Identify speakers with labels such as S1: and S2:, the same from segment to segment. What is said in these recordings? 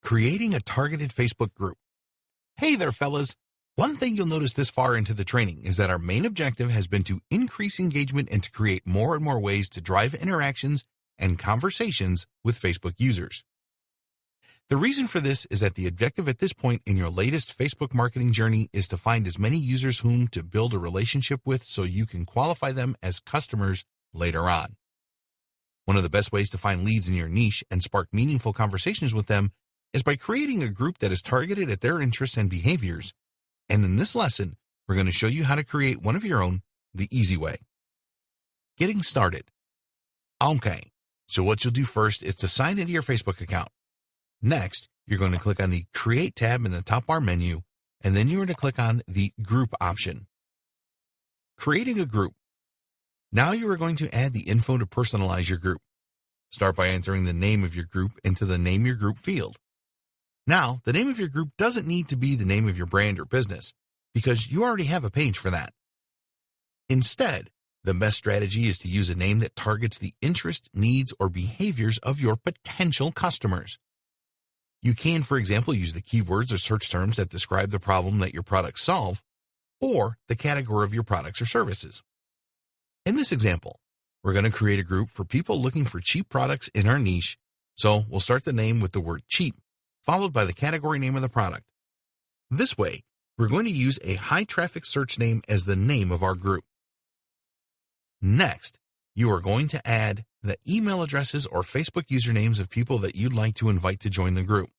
S1: Creating a targeted Facebook group. Hey there, fellas. One thing you'll notice this far into the training is that our main objective has been to increase engagement and to create more and more ways to drive interactions and conversations with Facebook users. The reason for this is that the objective at this point in your latest Facebook marketing journey is to find as many users whom to build a relationship with so you can qualify them as customers later on. One of the best ways to find leads in your niche and spark meaningful conversations with them is by creating a group that is targeted at their interests and behaviors. And in this lesson, we're going to show you how to create one of your own the easy way. Getting started. Okay, so what you'll do first is to sign into your Facebook account. Next, you're going to click on the Create tab in the top bar menu, and then you're going to click on the Group option. Creating a group. Now you are going to add the info to personalize your group. Start by entering the name of your group into the Name Your Group field. Now, the name of your group doesn't need to be the name of your brand or business, because you already have a page for that. Instead, the best strategy is to use a name that targets the interests, needs, or behaviors of your potential customers. You can, for example, use the keywords or search terms that describe the problem that your products solve, or the category of your products or services. In this example, we're going to create a group for people looking for cheap products in our niche, so we'll start the name with the word cheap, followed by the category name of the product. This way, we're going to use a high-traffic search name as the name of our group. Next, you are going to add the email addresses or Facebook usernames of people that you'd like to invite to join the group.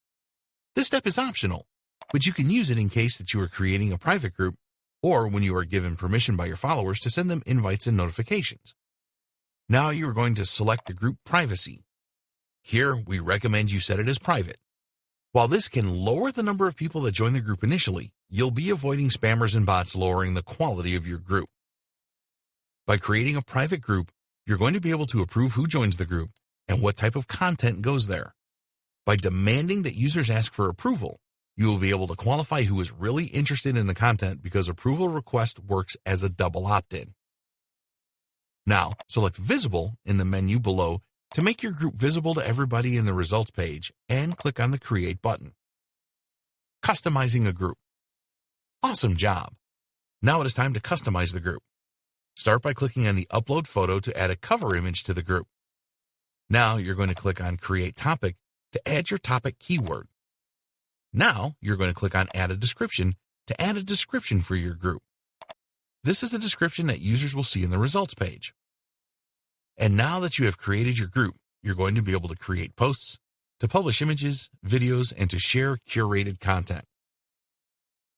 S1: This step is optional, but you can use it in case that you are creating a private group or when you are given permission by your followers to send them invites and notifications. Now you are going to select the group privacy. Here, we recommend you set it as private. While this can lower the number of people that join the group initially, you'll be avoiding spammers and bots, lowering the quality of your group. By creating a private group, you're going to be able to approve who joins the group and what type of content goes there. By demanding that users ask for approval, you will be able to qualify who is really interested in the content because approval request works as a double opt-in. Now, select Visible in the menu below to make your group visible to everybody in the results page and click on the Create button. Customizing a group. Awesome job! Now it is time to customize the group. Start by clicking on the Upload Photo to add a cover image to the group. Now you're going to click on Create Topic to add your topic keyword. Now you're going to click on Add a Description to add a description for your group. This is the description that users will see in the results page. And now that you have created your group, you're going to be able to create posts, to publish images, videos, and to share curated content.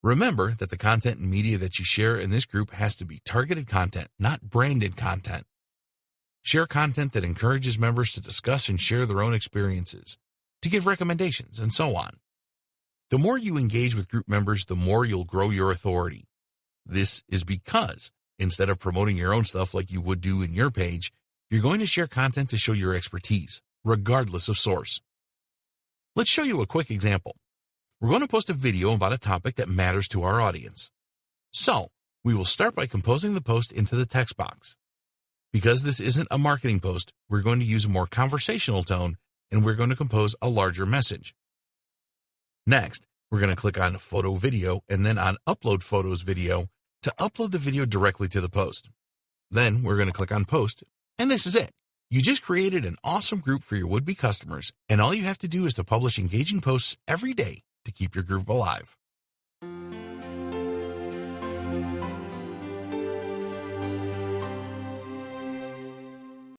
S1: Remember that the content and media that you share in this group has to be targeted content, not branded content. Share content that encourages members to discuss and share their own experiences, to give recommendations, and so on. The more you engage with group members, the more you'll grow your authority. This is because, instead of promoting your own stuff like you would do in your page, you're going to share content to show your expertise, regardless of source. Let's show you a quick example. We're going to post a video about a topic that matters to our audience. So, we will start by composing the post into the text box. Because this isn't a marketing post, we're going to use a more conversational tone, and we're going to compose a larger message. Next, we're going to click on Photo Video and then on Upload Photos Video to upload the video directly to the post. Then we're going to click on Post, and this is it. You just created an awesome group for your would-be customers, and all you have to do is to publish engaging posts every day to keep your group alive.